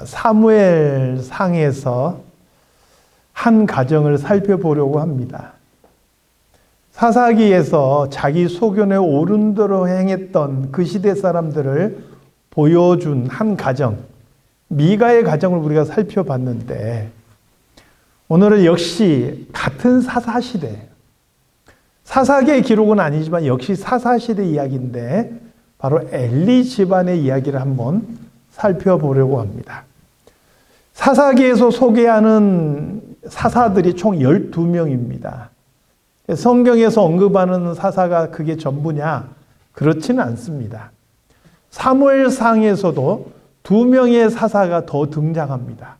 사무엘 상에서 한 가정을 살펴보려고 합니다. 사사기에서 자기 소견에 옳은 대로 행했던 그 시대 사람들을 보여준 한 가정, 미가의 가정을 우리가 살펴봤는데, 오늘은 역시 같은 사사시대, 사사기의 기록은 아니지만 역시 사사시대 이야기인데 바로 엘리 집안의 이야기를 한번 살펴보려고 합니다. 사사기에서 소개하는 사사들이 총 12명입니다. 성경에서 언급하는 사사가 그게 전부냐? 그렇지는 않습니다. 사무엘상에서도 2명의 사사가 더 등장합니다.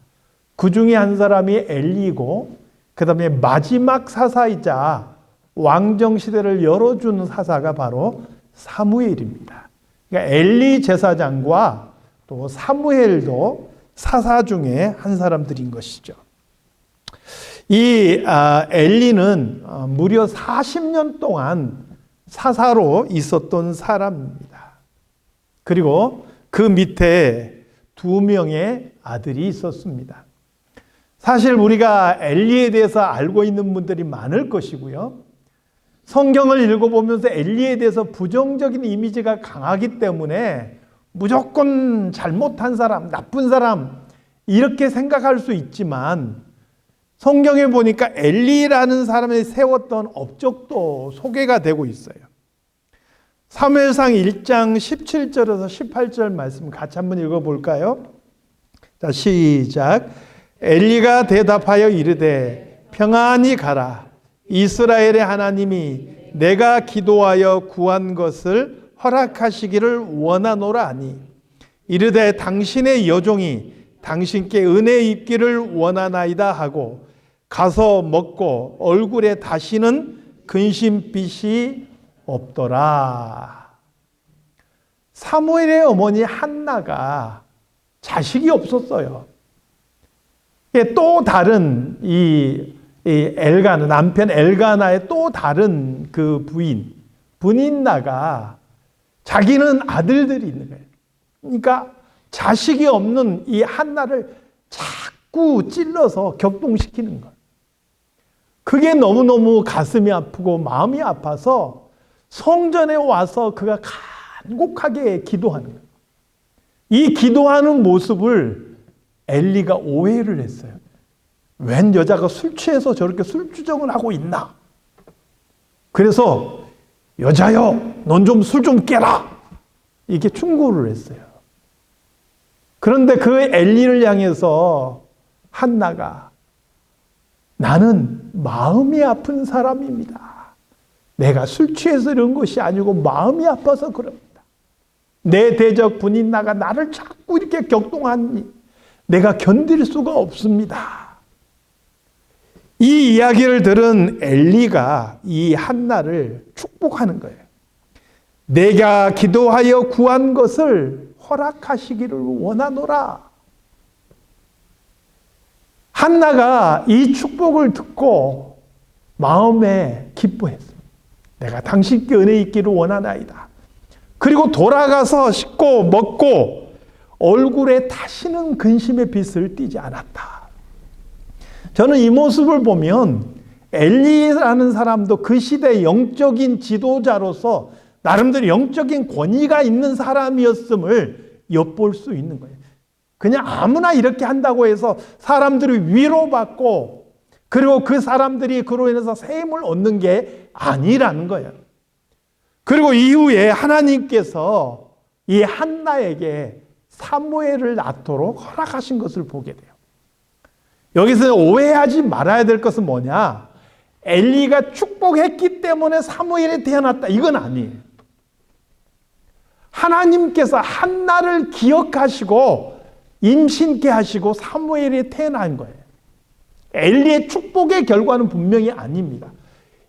그 중에 한 사람이 엘리고 그 다음에 마지막 사사이자 왕정시대를 열어준 사사가 바로 사무엘입니다. 그러니까 엘리 제사장과 또 사무엘도 사사 중에 한 사람들인 것이죠. 이 엘리는 무려 40년 동안 사사로 있었던 사람입니다. 그리고 그 밑에 2명의 아들이 있었습니다. 사실 우리가 엘리에 대해서 알고 있는 분들이 많을 것이고요. 성경을 읽어보면서 엘리에 대해서 부정적인 이미지가 강하기 때문에 무조건 잘못한 사람, 나쁜 사람 이렇게 생각할 수 있지만 성경에 보니까 엘리라는 사람이 세웠던 업적도 소개가 되고 있어요. 사무엘상 1장 17절에서 18절 말씀 같이 한번 읽어볼까요? 자, 시작. 엘리가 대답하여 이르되 평안히 가라. 이스라엘의 하나님이 내가 기도하여 구한 것을 허락하시기를 원하노라 하니 이르되 당신의 여종이 당신께 은혜 입기를 원하나이다 하고 가서 먹고 얼굴에 다시는 근심빛이 없더라. 사무엘의 어머니 한나가 자식이 없었어요. 또 다른 이 엘가나, 남편 엘가나의 또 다른 그 부인 분인나가 자기는 아들들이 있는 거예요. 그러니까 자식이 없는 이 한나를 자꾸 찔러서 격동시키는 거예요. 그게 너무너무 가슴이 아프고 마음이 아파서 성전에 와서 그가 간곡하게 기도하는 거예요. 이 기도하는 모습을 엘리가 오해를 했어요. 웬 여자가 술 취해서 저렇게 술주정을 하고 있나? 그래서 여자여, 넌 좀 술 좀 깨라. 이렇게 충고를 했어요. 그런데 그 엘리를 향해서 한나가 나는 마음이 아픈 사람입니다. 내가 술 취해서 이런 것이 아니고 마음이 아파서 그럽니다. 내 대적 분인나가 나를 자꾸 이렇게 격동하니 내가 견딜 수가 없습니다. 이 이야기를 들은 엘리가 이 한나를 축복하는 거예요. 내가 기도하여 구한 것을 허락하시기를 원하노라. 한나가 이 축복을 듣고 마음에 기뻐했습니다. 내가 당신께 은혜 있기를 원하나이다. 그리고 돌아가서 씻고 먹고 얼굴에 다시는 근심의 빛을 띠지 않았다. 저는 이 모습을 보면 엘리라는 사람도 그 시대의 영적인 지도자로서 나름대로 영적인 권위가 있는 사람이었음을 엿볼 수 있는 거예요. 그냥 아무나 이렇게 한다고 해서 사람들이 위로받고 그리고 그 사람들이 그로 인해서 세임을 얻는 게 아니라는 거예요. 그리고 이후에 하나님께서 이 한나에게 사무엘을 낳도록 허락하신 것을 보게 돼요. 여기서 오해하지 말아야 될 것은 뭐냐? 엘리가 축복했기 때문에 사무엘이 태어났다. 이건 아니에요. 하나님께서 한나를 기억하시고 임신케 하시고 사무엘이 태어난 거예요. 엘리의 축복의 결과는 분명히 아닙니다.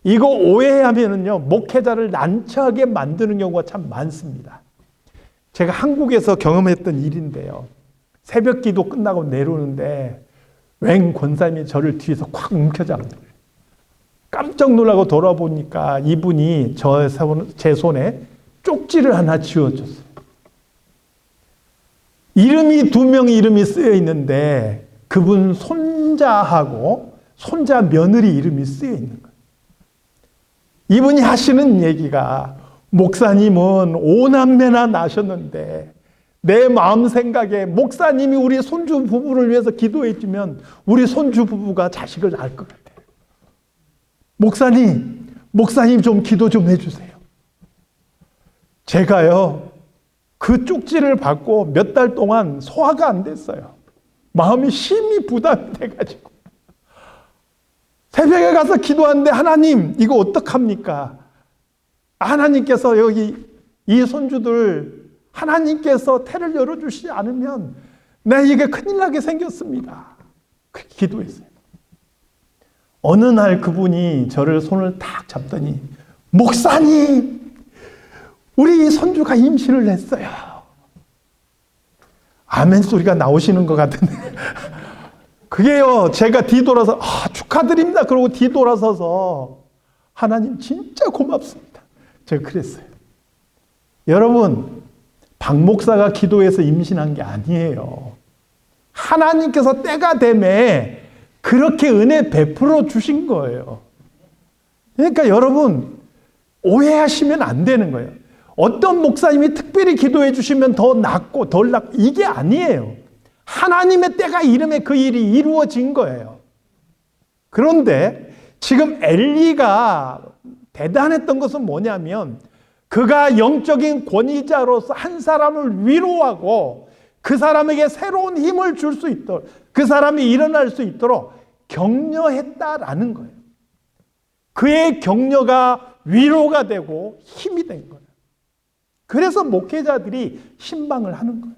이거 오해하면은요, 목회자를 난처하게 만드는 경우가 참 많습니다. 제가 한국에서 경험했던 일인데요. 새벽 기도 끝나고 내려오는데 웬 권사님이 저를 뒤에서 콱 움켜잡는 거예요. 깜짝 놀라고 돌아보니까 이분이 제 손에 쪽지를 하나 쥐어줬어요. 이름이 2명 이름이 쓰여 있는데 그분 손자하고 손자 며느리 이름이 쓰여 있는 거예요. 이분이 하시는 얘기가 목사님은 5남매나 낳으셨는데 내 마음 생각에 목사님이 우리 손주 부부를 위해서 기도해 주면 우리 손주 부부가 자식을 낳을 것 같아요. 목사님 좀 기도 좀 해주세요. 제가요 그 쪽지를 받고 몇 달 동안 소화가 안 됐어요. 마음이 심히 부담이 돼가지고 새벽에 가서 기도하는데 하나님 이거 어떡합니까? 하나님께서 여기 이 손주들 하나님께서 태를 열어주시지 않으면 나 이게 큰일 나게 생겼습니다. 그렇게 기도했어요. 어느 날 그분이 저를 손을 탁 잡더니 목사님 우리 손주가 임신을 했어요. 아멘 소리가 나오시는 것 같은데 그게요 제가 뒤돌아서 축하드립니다 그러고 뒤돌아서서 하나님 진짜 고맙습니다. 제가 그랬어요. 여러분 박 목사가 기도해서 임신한 게 아니에요. 하나님께서 때가 되매 그렇게 은혜 베풀어 주신 거예요. 그러니까 여러분 오해하시면 안 되는 거예요. 어떤 목사님이 특별히 기도해 주시면 더 낫고 덜 낫고 이게 아니에요. 하나님의 때가 이름에 그 일이 이루어진 거예요. 그런데 지금 엘리가 대단했던 것은 뭐냐면 그가 영적인 권위자로서 한 사람을 위로하고 그 사람에게 새로운 힘을 줄 수 있도록 그 사람이 일어날 수 있도록 격려했다라는 거예요. 그의 격려가 위로가 되고 힘이 된 거예요. 그래서 목회자들이 신방을 하는 거예요.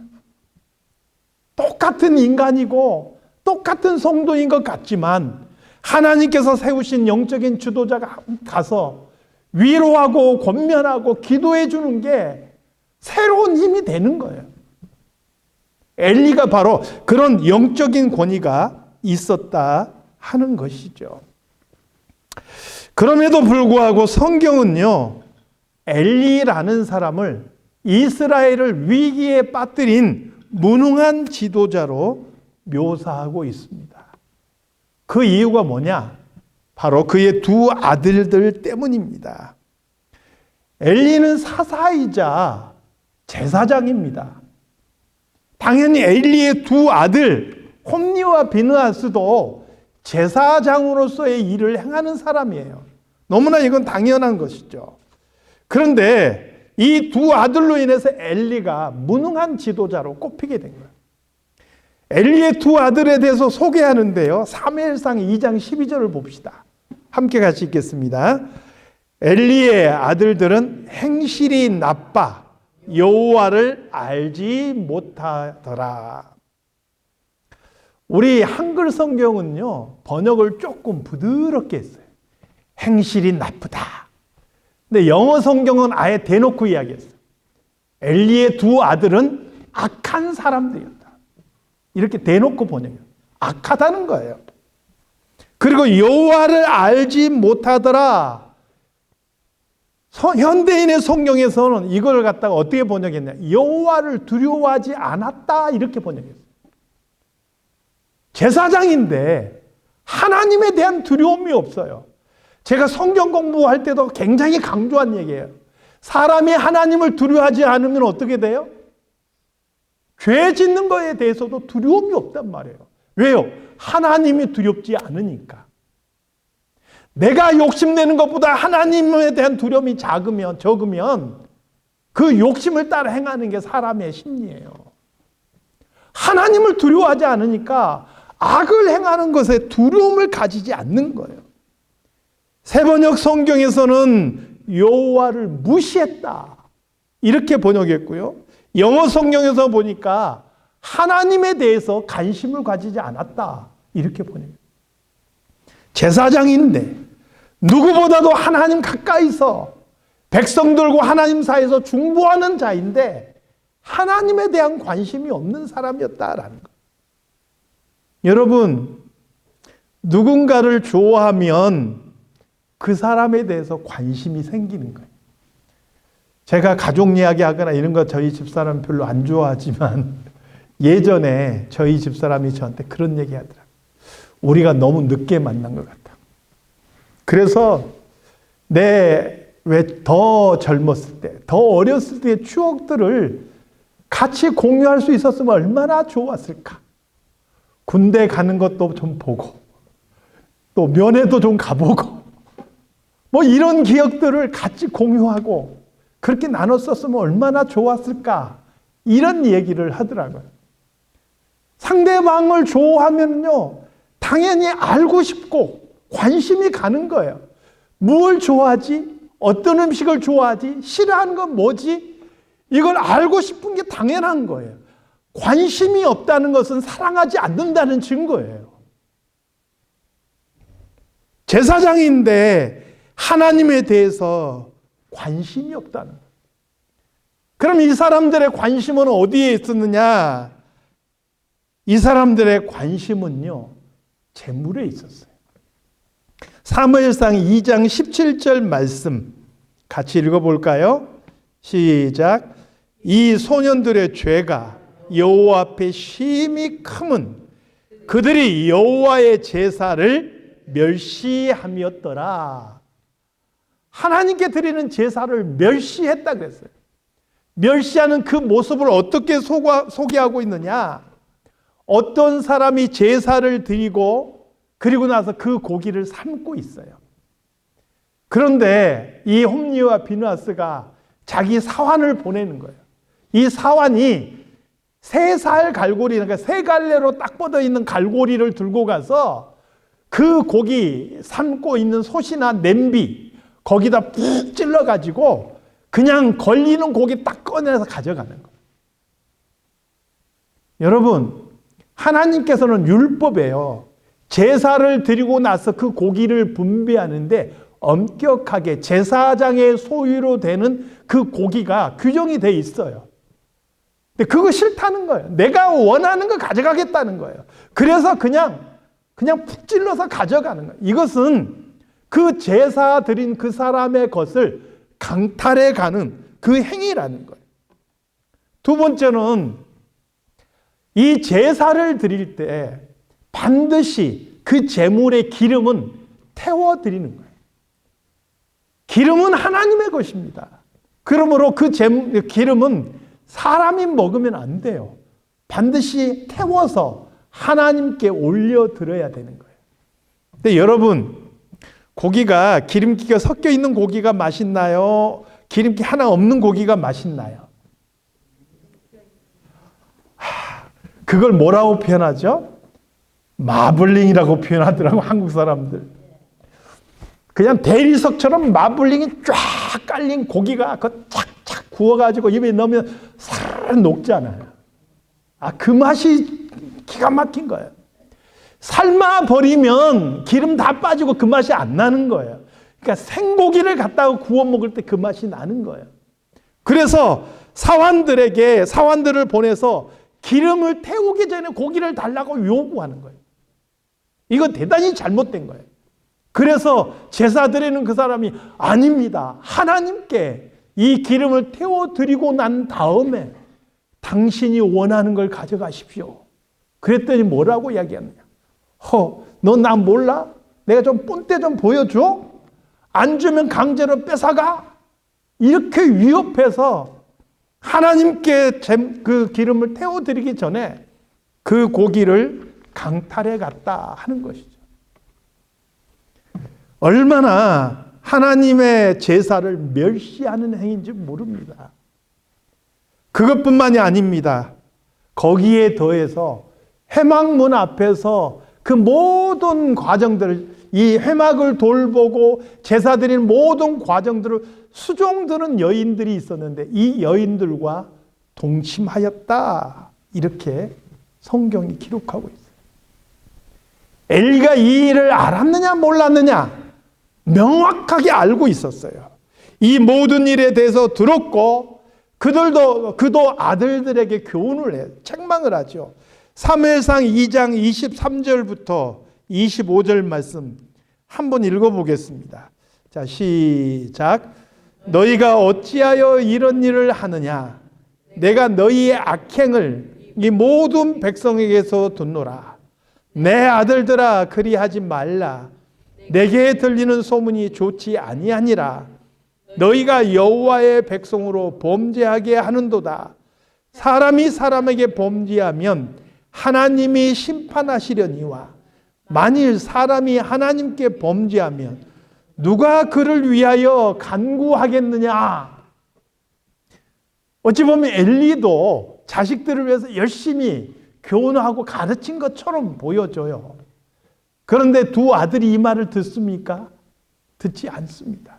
똑같은 인간이고 똑같은 성도인 것 같지만 하나님께서 세우신 영적인 지도자가 가서 위로하고 권면하고 기도해 주는 게 새로운 힘이 되는 거예요. 엘리가 바로 그런 영적인 권위가 있었다 하는 것이죠. 그럼에도 불구하고 성경은요 엘리라는 사람을 이스라엘을 위기에 빠뜨린 무능한 지도자로 묘사하고 있습니다. 그 이유가 뭐냐? 바로 그의 두 아들들 때문입니다. 엘리는 사사이자 제사장입니다. 당연히 엘리의 두 아들 홈니와 비느하스도 제사장으로서의 일을 행하는 사람이에요. 너무나 이건 당연한 것이죠. 그런데 이 두 아들로 인해서 엘리가 무능한 지도자로 꼽히게 된 거예요. 엘리의 두 아들에 대해서 소개하는데요. 사무엘상 2장 12절을 봅시다. 함께 같이 읽겠습니다. 엘리의 아들들은 행실이 나빠 여호와를 알지 못하더라. 우리 한글 성경은요 번역을 조금 부드럽게 했어요. 행실이 나쁘다. 근데 영어 성경은 아예 대놓고 이야기했어요. 엘리의 두 아들은 악한 사람들이었다. 이렇게 대놓고 번역해요. 악하다는 거예요. 그리고 여호와를 알지 못하더라. 현대인의 성경에서는 이걸 갖다가 어떻게 번역했냐? 여호와를 두려워하지 않았다 이렇게 번역했어요. 제사장인데 하나님에 대한 두려움이 없어요. 제가 성경 공부할 때도 굉장히 강조한 얘기예요. 사람이 하나님을 두려워하지 않으면 어떻게 돼요? 죄 짓는 거에 대해서도 두려움이 없단 말이에요. 왜요? 하나님이 두렵지 않으니까. 내가 욕심내는 것보다 하나님에 대한 두려움이 적으면 그 욕심을 따라 행하는 게 사람의 심리예요. 하나님을 두려워하지 않으니까 악을 행하는 것에 두려움을 가지지 않는 거예요. 세번역 성경에서는 여호와를 무시했다 이렇게 번역했고요. 영어 성경에서 보니까 하나님에 대해서 관심을 가지지 않았다 이렇게 번역해요. 제사장인데 누구보다도 하나님 가까이서 백성들과 하나님 사이에서 중보하는 자인데 하나님에 대한 관심이 없는 사람이었다라는 거예요. 여러분 누군가를 좋아하면 그 사람에 대해서 관심이 생기는 거예요. 제가 가족 이야기하거나 이런 거 저희 집사람 별로 안 좋아하지만 예전에 저희 집사람이 저한테 그런 얘기 하더라고요. 우리가 너무 늦게 만난 것 같다. 그래서 왜 더 젊었을 때, 더 어렸을 때의 추억들을 같이 공유할 수 있었으면 얼마나 좋았을까. 군대 가는 것도 좀 보고, 또 면회도 좀 가보고, 뭐 이런 기억들을 같이 공유하고, 그렇게 나눴었으면 얼마나 좋았을까. 이런 얘기를 하더라고요. 상대방을 좋아하면요, 당연히 알고 싶고 관심이 가는 거예요. 뭘 좋아하지? 어떤 음식을 좋아하지? 싫어하는 건 뭐지? 이걸 알고 싶은 게 당연한 거예요. 관심이 없다는 것은 사랑하지 않는다는 증거예요. 제사장인데 하나님에 대해서 관심이 없다는 거예요. 그럼 이 사람들의 관심은 어디에 있었느냐? 이 사람들의 관심은요, 재물에 있었어요. 사무엘상 2장 17절 말씀 같이 읽어볼까요? 시작. 이 소년들의 죄가 여호와 앞에 심히 크면 그들이 여호와의 제사를 멸시함이었더라. 하나님께 드리는 제사를 멸시했다 그랬어요. 멸시하는 그 모습을 어떻게 소개하고 있느냐? 어떤 사람이 제사를 드리고 그리고 나서 그 고기를 삶고 있어요. 그런데 이 홈리와 비느하스가 자기 사환을 보내는 거예요. 이 사환이 3살 갈고리, 그러니까 3갈래로 딱 뻗어 있는 갈고리를 들고 가서 그 고기 삶고 있는 솥이나 냄비 거기다 푹 찔러가지고 그냥 걸리는 고기 딱 꺼내서 가져가는 거예요. 여러분, 하나님께서는 율법에요, 제사를 드리고 나서 그 고기를 분배하는데 엄격하게 제사장의 소유로 되는 그 고기가 규정이 돼 있어요. 근데 그거 싫다는 거예요. 내가 원하는 거 가져가겠다는 거예요. 그래서 그냥 푹 찔러서 가져가는 거예요. 이것은 그 제사 드린 그 사람의 것을 강탈해 가는 그 행위라는 거예요. 두 번째는 이 제사를 드릴 때 반드시 그 제물의 기름은 태워드리는 거예요. 기름은 하나님의 것입니다. 그러므로 그 기름은 사람이 먹으면 안 돼요. 반드시 태워서 하나님께 올려드려야 되는 거예요. 근데 여러분, 고기가 기름기가 섞여 있는 고기가 맛있나요? 기름기 하나 없는 고기가 맛있나요? 그걸 뭐라고 표현하죠? 마블링이라고 표현하더라고, 한국 사람들. 그냥 대리석처럼 마블링이 쫙 깔린 고기가 그 착착 구워가지고 입에 넣으면 살 녹잖아요. 그 맛이 기가 막힌 거예요. 삶아 버리면 기름 다 빠지고 그 맛이 안 나는 거예요. 그러니까 생고기를 갖다가 구워 먹을 때 그 맛이 나는 거예요. 그래서 사환들을 보내서 기름을 태우기 전에 고기를 달라고 요구하는 거예요. 이건 대단히 잘못된 거예요. 그래서 제사 드리는 그 사람이 아닙니다, 하나님께 이 기름을 태워드리고 난 다음에 당신이 원하는 걸 가져가십시오. 그랬더니 뭐라고 이야기하느냐? 너 나 몰라? 내가 좀 본때 좀 보여줘? 안 주면 강제로 뺏어가? 이렇게 위협해서 하나님께 그 기름을 태워드리기 전에 그 고기를 강탈해 갔다 하는 것이죠. 얼마나 하나님의 제사를 멸시하는 행위인지 모릅니다. 그것뿐만이 아닙니다. 거기에 더해서 회막문 앞에서 그 모든 과정들을, 이 회막을 돌보고 제사 드리는 모든 과정들을 수종드는 여인들이 있었는데 이 여인들과 동침하였다, 이렇게 성경이 기록하고 있어요. 엘리가 이 일을 알았느냐 몰랐느냐? 명확하게 알고 있었어요. 이 모든 일에 대해서 들었고 그도 아들들에게 교훈을 해요. 책망을 하죠. 사무엘상 2장 23절부터 25절 말씀 한번 읽어보겠습니다. 자, 시작. 너희가 어찌하여 이런 일을 하느냐? 내가 너희의 악행을 이 모든 백성에게서 듣노라. 내 아들들아 그리하지 말라. 내게 들리는 소문이 좋지 아니하니라. 너희가 여호와의 백성으로 범죄하게 하는도다. 사람이 사람에게 범죄하면 하나님이 심판하시려니와 만일 사람이 하나님께 범죄하면 누가 그를 위하여 간구하겠느냐. 어찌 보면 엘리도 자식들을 위해서 열심히 교훈하고 가르친 것처럼 보여져요. 그런데 두 아들이 이 말을 듣습니까? 듣지 않습니다.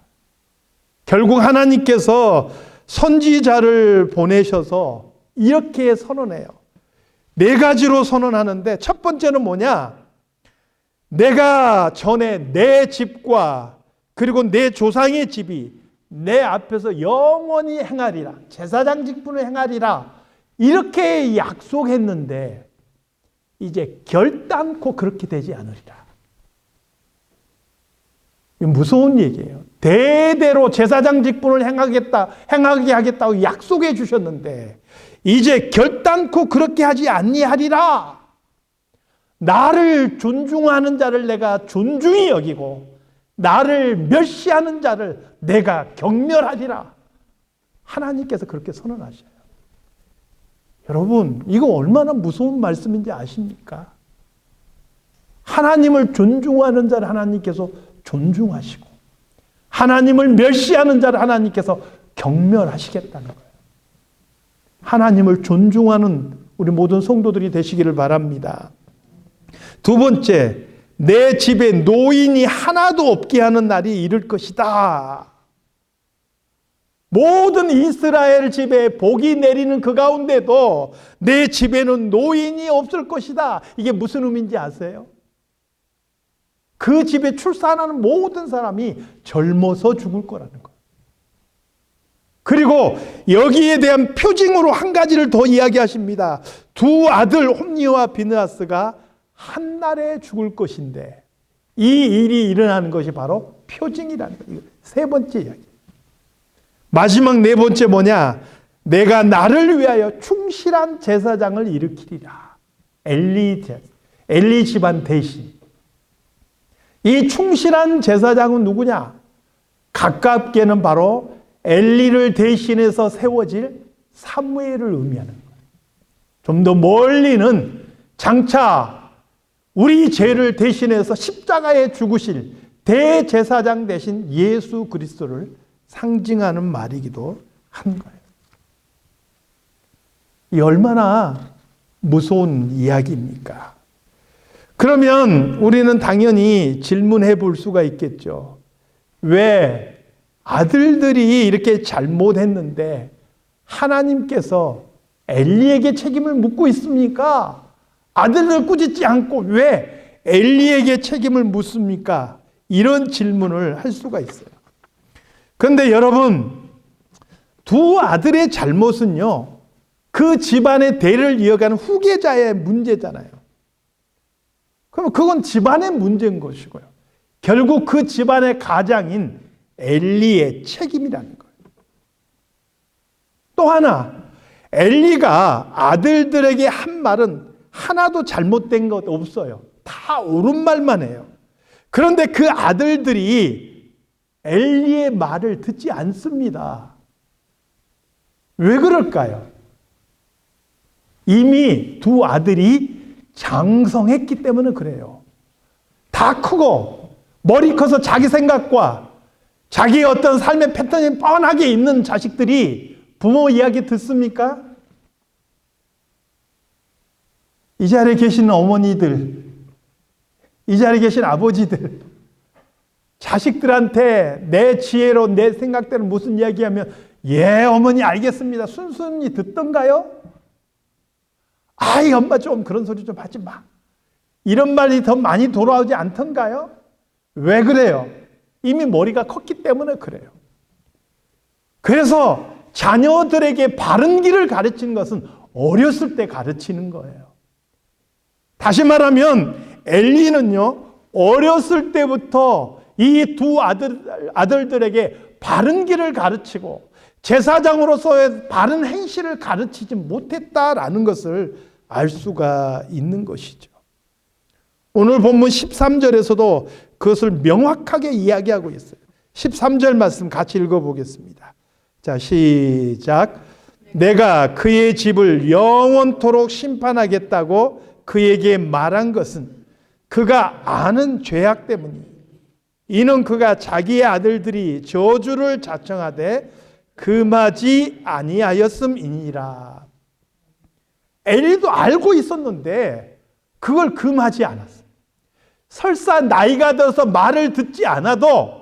결국 하나님께서 선지자를 보내셔서 이렇게 선언해요. 4가지로 선언하는데 첫 번째는 뭐냐? 내가 전에 내 집과 그리고 내 조상의 집이 내 앞에서 영원히 행하리라. 제사장 직분을 행하리라. 이렇게 약속했는데 이제 결단코 그렇게 되지 않으리라. 무서운 얘기예요. 대대로 제사장 직분을 행하게 하겠다고 약속해 주셨는데 이제 결단코 그렇게 하지 아니하리라. 나를 존중하는 자를 내가 존중히 여기고 나를 멸시하는 자를 내가 경멸하리라. 하나님께서 그렇게 선언하셔요. 여러분, 이거 얼마나 무서운 말씀인지 아십니까? 하나님을 존중하는 자를 하나님께서 존중하시고 하나님을 멸시하는 자를 하나님께서 경멸하시겠다는 거예요. 하나님을 존중하는 우리 모든 성도들이 되시기를 바랍니다. 두 번째, 내 집에 노인이 하나도 없게 하는 날이 이를 것이다. 모든 이스라엘 집에 복이 내리는 그 가운데도 내 집에는 노인이 없을 것이다. 이게 무슨 의미인지 아세요? 그 집에 출산하는 모든 사람이 젊어서 죽을 거라는 거예요. 그리고 여기에 대한 표징으로 한 가지를 더 이야기하십니다. 두 아들 홈니와 비느하스가 한날에 죽을 것인데 이 일이 일어나는 것이 바로 표징이라는 거예요. 세 번째 이야기. 마지막 네 번째 뭐냐? 내가 나를 위하여 충실한 제사장을 일으키리라. 엘리 집안 대신. 이 충실한 제사장은 누구냐? 가깝게는 바로 엘리를 대신해서 세워질 사무엘을 의미하는 거예요. 좀 더 멀리는 장차 우리 죄를 대신해서 십자가에 죽으실 대제사장 대신 예수 그리스도를 상징하는 말이기도 한 거예요. 이 얼마나 무서운 이야기입니까? 그러면 우리는 당연히 질문해 볼 수가 있겠죠. 왜 아들들이 이렇게 잘못했는데 하나님께서 엘리에게 책임을 묻고 있습니까? 아들들 꾸짖지 않고 왜 엘리에게 책임을 묻습니까? 이런 질문을 할 수가 있어요. 그런데 여러분, 두 아들의 잘못은요, 그 집안의 대를 이어가는 후계자의 문제잖아요. 그럼 그건 집안의 문제인 것이고요. 결국 그 집안의 가장인 엘리의 책임이라는 거예요. 또 하나, 엘리가 아들들에게 한 말은 하나도 잘못된 것 없어요. 다 옳은 말만 해요. 그런데 그 아들들이 엘리의 말을 듣지 않습니다. 왜 그럴까요? 이미 두 아들이 장성했기 때문에 그래요. 다 크고 머리 커서 자기 생각과 자기의 어떤 삶의 패턴이 뻔하게 있는 자식들이 부모 이야기 듣습니까? 이 자리에 계신 어머니들, 이 자리에 계신 아버지들, 자식들한테 내 지혜로 내 생각대로 무슨 이야기하면 예 어머니 알겠습니다. 순순히 듣던가요? 아이 엄마 좀 그런 소리 좀 하지 마. 이런 말이 더 많이 돌아오지 않던가요? 왜 그래요? 이미 머리가 컸기 때문에 그래요. 그래서 자녀들에게 바른 길을 가르치는 것은 어렸을 때 가르치는 거예요. 다시 말하면 엘리는요, 어렸을 때부터 이 두 아들들에게 바른 길을 가르치고 제사장으로서의 바른 행실을 가르치지 못했다라는 것을 알 수가 있는 것이죠. 오늘 본문 13절에서도 그것을 명확하게 이야기하고 있어요. 13절 말씀 같이 읽어보겠습니다. 자, 시작. 내가 그의 집을 영원토록 심판하겠다고 그에게 말한 것은 그가 아는 죄악 때문이니 이는 그가 자기의 아들들이 저주를 자청하되 금하지 아니하였음이니라. 엘리도 알고 있었는데 그걸 금하지 않았어요. 설사 나이가 들어서 말을 듣지 않아도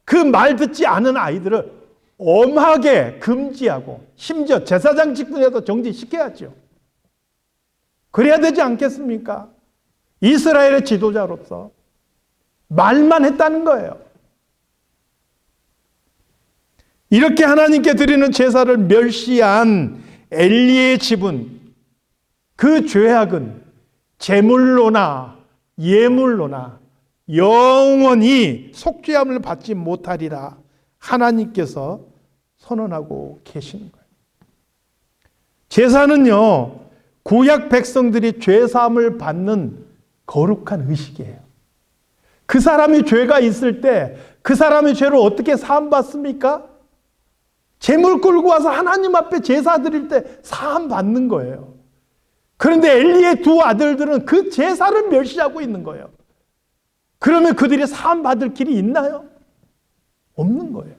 그 말 듣지 않은 아이들을 엄하게 금지하고 심지어 제사장 직분에도 정지시켜야죠. 그래야 되지 않겠습니까? 이스라엘의 지도자로서 말만 했다는 거예요. 이렇게 하나님께 드리는 제사를 멸시한 엘리의 집은 그 죄악은 제물로나 예물로나 영원히 속죄함을 받지 못하리라 하나님께서 선언하고 계시는 거예요. 제사는요, 구약 백성들이 죄사함을 받는 거룩한 의식이에요. 그 사람이 죄가 있을 때 그 사람의 죄를 어떻게 사함받습니까? 제물 끌고 와서 하나님 앞에 제사 드릴 때 사함 받는 거예요. 그런데 엘리의 두 아들들은 그 제사를 멸시하고 있는 거예요. 그러면 그들이 사함 받을 길이 있나요? 없는 거예요.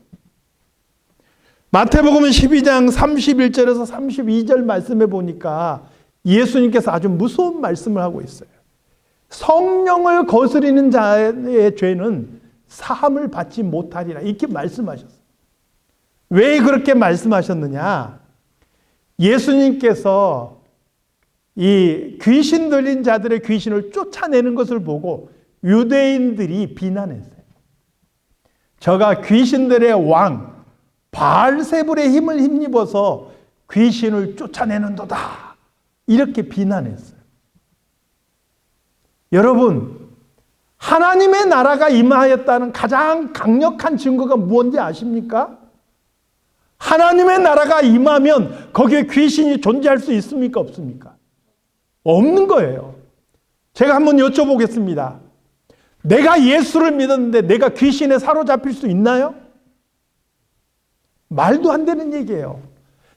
마태복음 12장 31절에서 32절 말씀에 보니까 예수님께서 아주 무서운 말씀을 하고 있어요. 성령을 거스리는 자의 죄는 사함을 받지 못하리라 이렇게 말씀하셨어요. 왜 그렇게 말씀하셨느냐? 예수님께서 이 귀신 들린 자들의 귀신을 쫓아내는 것을 보고 유대인들이 비난했어요. 저가 귀신들의 왕 바알세불의 힘을 힘입어서 귀신을 쫓아내는도다 이렇게 비난했어요. 여러분, 하나님의 나라가 임하였다는 가장 강력한 증거가 무엇인지 아십니까? 하나님의 나라가 임하면 거기에 귀신이 존재할 수 있습니까? 없습니까? 없는 거예요. 제가 한번 여쭤보겠습니다. 내가 예수를 믿었는데 내가 귀신에 사로잡힐 수 있나요? 말도 안 되는 얘기예요.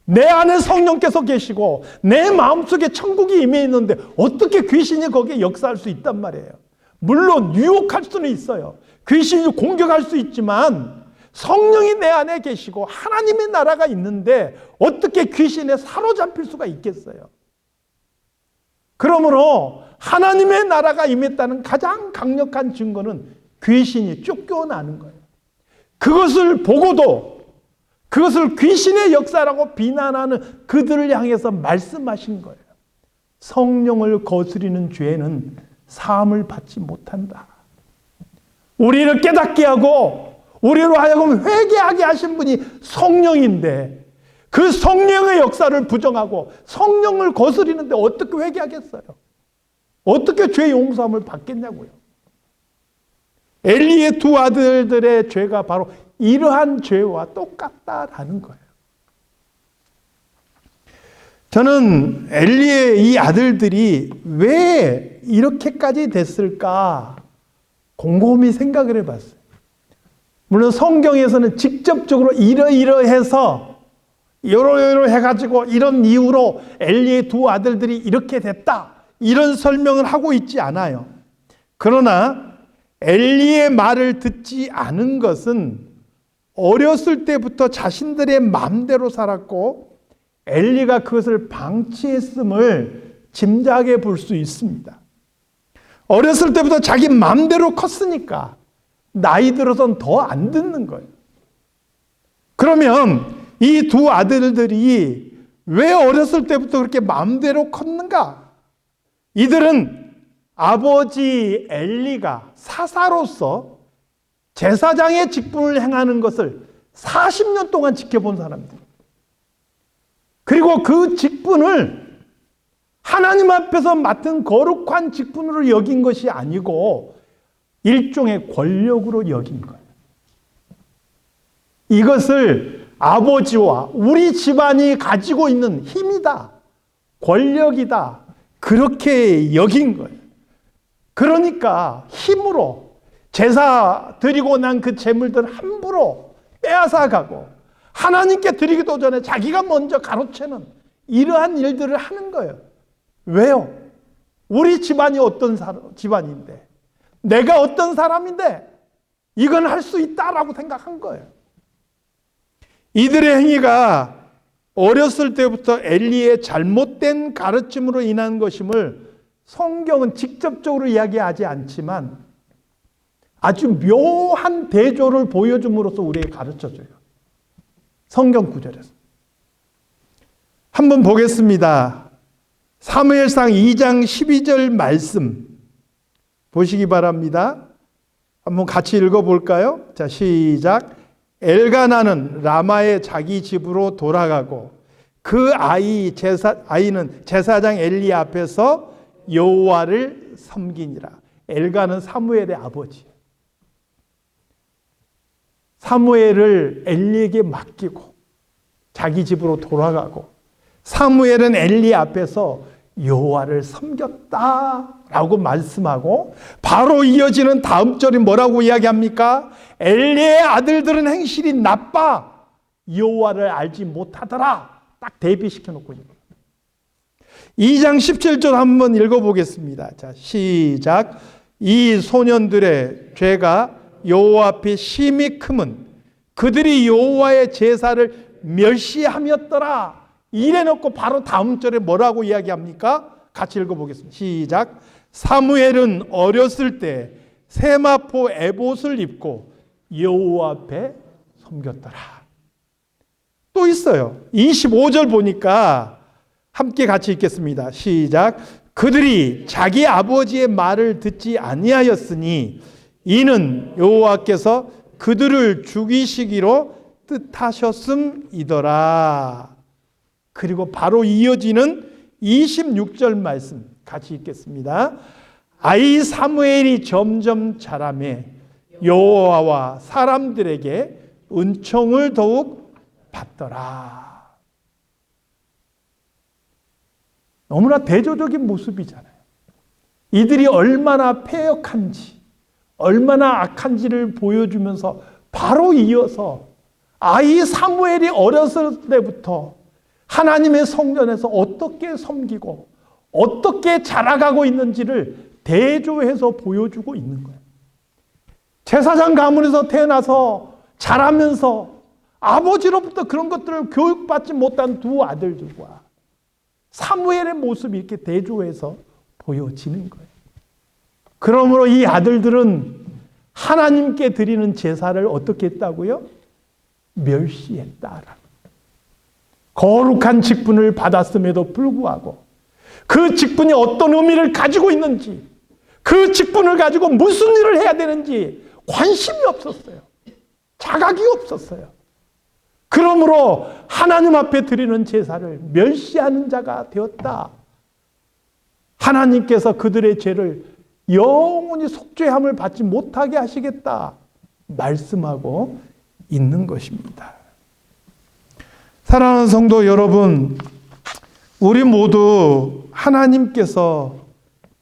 내 안에 성령께서 계시고 내 마음속에 천국이 임해 있는데 어떻게 귀신이 거기에 역사할 수 있단 말이에요. 물론 유혹할 수는 있어요. 귀신이 공격할 수 있지만 성령이 내 안에 계시고 하나님의 나라가 있는데 어떻게 귀신에 사로잡힐 수가 있겠어요? 그러므로 하나님의 나라가 임했다는 가장 강력한 증거는 귀신이 쫓겨나는 거예요. 그것을 보고도 그것을 귀신의 역사라고 비난하는 그들을 향해서 말씀하신 거예요. 성령을 거스리는 죄는 사함을 받지 못한다. 우리를 깨닫게 하고 우리로 하여금 회개하게 하신 분이 성령인데 그 성령의 역사를 부정하고 성령을 거스리는데 어떻게 회개하겠어요? 어떻게 죄 용서함을 받겠냐고요. 엘리의 두 아들들의 죄가 바로 이러한 죄와 똑같다라는 거예요. 저는 엘리의 이 아들들이 왜 이렇게까지 됐을까 곰곰이 생각을 해봤어요. 물론 성경에서는 직접적으로 이러이러해서 이러이러 해가지고 이런 이유로 엘리의 두 아들들이 이렇게 됐다 이런 설명을 하고 있지 않아요. 그러나 엘리의 말을 듣지 않은 것은 어렸을 때부터 자신들의 마음대로 살았고 엘리가 그것을 방치했음을 짐작해 볼 수 있습니다. 어렸을 때부터 자기 마음대로 컸으니까 나이 들어선 더 안 듣는 거예요. 그러면 이 두 아들들이 왜 어렸을 때부터 그렇게 마음대로 컸는가? 이들은 아버지 엘리가 사사로서 제사장의 직분을 행하는 것을 40년 동안 지켜본 사람들. 그리고 그 직분을 하나님 앞에서 맡은 거룩한 직분으로 여긴 것이 아니고 일종의 권력으로 여긴 거예요. 이것을 아버지와 우리 집안이 가지고 있는 힘이다, 권력이다, 그렇게 여긴 거예요. 그러니까 힘으로 제사 드리고 난 그 제물들 함부로 빼앗아 가고 하나님께 드리기도 전에 자기가 먼저 가로채는 이러한 일들을 하는 거예요. 왜요? 우리 집안이 어떤 집안인데, 내가 어떤 사람인데 이건 할 수 있다라고 생각한 거예요. 이들의 행위가 어렸을 때부터 엘리의 잘못된 가르침으로 인한 것임을 성경은 직접적으로 이야기하지 않지만 아주 묘한 대조를 보여줌으로써 우리에게 가르쳐줘요. 성경 구절에서. 한번 보겠습니다. 사무엘상 2장 12절 말씀 보시기 바랍니다. 한번 같이 읽어볼까요? 자, 시작. 엘가나는 라마의 자기 집으로 돌아가고 그 아이는 제사장 엘리 앞에서 여호와를 섬기니라. 엘가는 사무엘의 아버지. 사무엘을 엘리에게 맡기고 자기 집으로 돌아가고 사무엘은 엘리 앞에서 여호와를 섬겼다라고 말씀하고 바로 이어지는 다음 절이 뭐라고 이야기합니까? 엘리의 아들들은 행실이 나빠 여호와를 알지 못하더라. 딱 대비시켜 놓고 있는 거예요. 2장 17절 한번 읽어보겠습니다. 자, 시작. 이 소년들의 죄가 여호와 앞에 심히 크면 그들이 여호와의 제사를 멸시하였더라. 이래놓고 바로 다음 절에 뭐라고 이야기합니까? 같이 읽어보겠습니다. 시작. 사무엘은 어렸을 때 세마포 에봇을 입고 여호와 앞에 섬겼더라. 또 있어요. 25절 보니까 함께 같이 읽겠습니다. 시작. 그들이 자기 아버지의 말을 듣지 아니하였으니 이는 여호와께서 그들을 죽이시기로 뜻하셨음이더라. 그리고 바로 이어지는 26절 말씀 같이 읽겠습니다. 아이 사무엘이 점점 자라매 여호와와 사람들에게 은총을 더욱 받더라. 너무나 대조적인 모습이잖아요. 이들이 얼마나 패역한지, 얼마나 악한지를 보여주면서 바로 이어서 아이 사무엘이 어렸을 때부터 하나님의 성전에서 어떻게 섬기고 어떻게 자라가고 있는지를 대조해서 보여주고 있는 거예요. 제사장 가문에서 태어나서 자라면서 아버지로부터 그런 것들을 교육받지 못한 두 아들들과 사무엘의 모습이 이렇게 대조해서 보여지는 거예요. 그러므로 이 아들들은 하나님께 드리는 제사를 어떻게 했다고요? 멸시했다라는. 거룩한 직분을 받았음에도 불구하고 그 직분이 어떤 의미를 가지고 있는지, 그 직분을 가지고 무슨 일을 해야 되는지 관심이 없었어요. 자각이 없었어요. 그러므로 하나님 앞에 드리는 제사를 멸시하는 자가 되었다. 하나님께서 그들의 죄를 영원히 속죄함을 받지 못하게 하시겠다 말씀하고 있는 것입니다. 사랑하는 성도 여러분, 우리 모두 하나님께서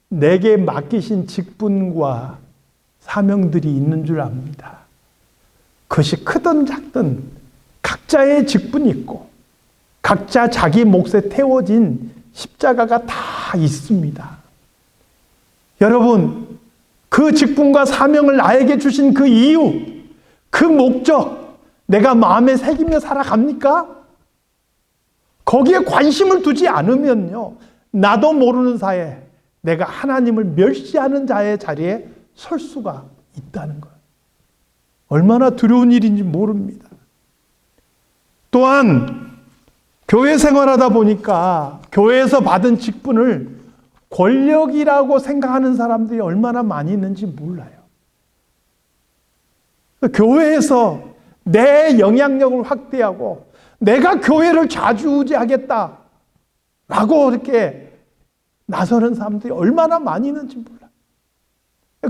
내게 맡기신 직분과 사명들이 있는 줄 압니다. 그것이 크든 작든 각자의 직분이 있고 각자 자기 몫에 태워진 십자가가 다 있습니다. 여러분, 그 직분과 사명을 나에게 주신 그 이유, 그 목적, 내가 마음에 새기며 살아갑니까? 거기에 관심을 두지 않으면요, 나도 모르는 사이에 내가 하나님을 멸시하는 자의 자리에 설 수가 있다는 거예요. 얼마나 두려운 일인지 모릅니다. 또한 교회 생활하다 보니까 교회에서 받은 직분을 권력이라고 생각하는 사람들이 얼마나 많이 있는지 몰라요. 교회에서 내 영향력을 확대하고 내가 교회를 좌지우지하겠다라고 이렇게 나서는 사람들이 얼마나 많이 있는지 몰라요.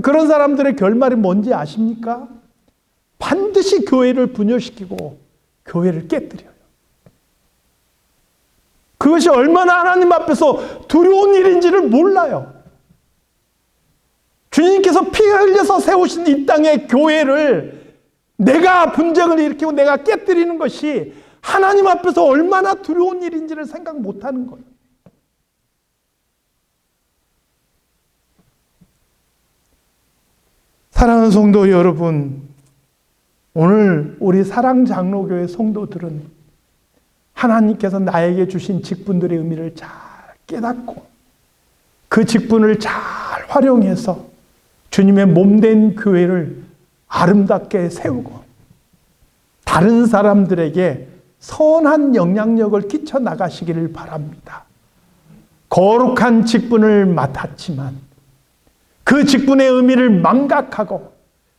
그런 사람들의 결말이 뭔지 아십니까? 반드시 교회를 분열시키고 교회를 깨뜨려요. 그것이 얼마나 하나님 앞에서 두려운 일인지를 몰라요. 주님께서 피 흘려서 세우신 이 땅의 교회를 내가 분쟁을 일으키고 내가 깨뜨리는 것이 하나님 앞에서 얼마나 두려운 일인지를 생각 못하는 거예요. 사랑하는 성도 여러분, 오늘 우리 사랑장로교회 성도들은 하나님께서 나에게 주신 직분들의 의미를 잘 깨닫고 그 직분을 잘 활용해서 주님의 몸된 교회를 아름답게 세우고 다른 사람들에게 선한 영향력을 끼쳐 나가시기를 바랍니다. 거룩한 직분을 맡았지만 그 직분의 의미를 망각하고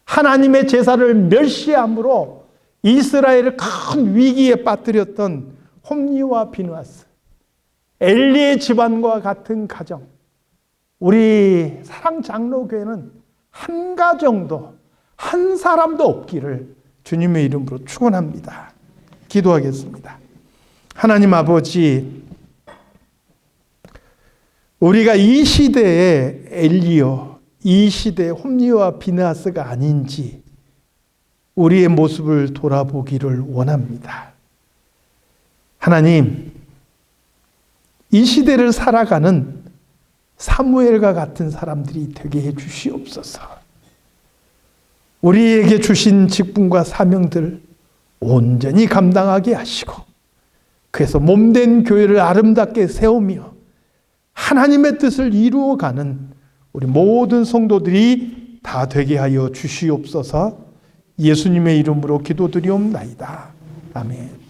하나님의 제사를 멸시함으로 이스라엘을 큰 위기에 빠뜨렸던 홈리와 비느하스, 엘리의 집안과 같은 가정, 우리 사랑장로교회는 한 가정도 한 사람도 없기를 주님의 이름으로 축원합니다. 기도하겠습니다. 하나님 아버지, 우리가 이 시대의 엘리요, 이 시대의 홈리와 비느하스가 아닌지 우리의 모습을 돌아보기를 원합니다. 하나님, 이 시대를 살아가는 사무엘과 같은 사람들이 되게 해 주시옵소서. 우리에게 주신 직분과 사명들 온전히 감당하게 하시고, 그래서 몸된 교회를 아름답게 세우며 하나님의 뜻을 이루어가는 우리 모든 성도들이 다 되게 하여 주시옵소서. 예수님의 이름으로 기도드리옵나이다. 아멘.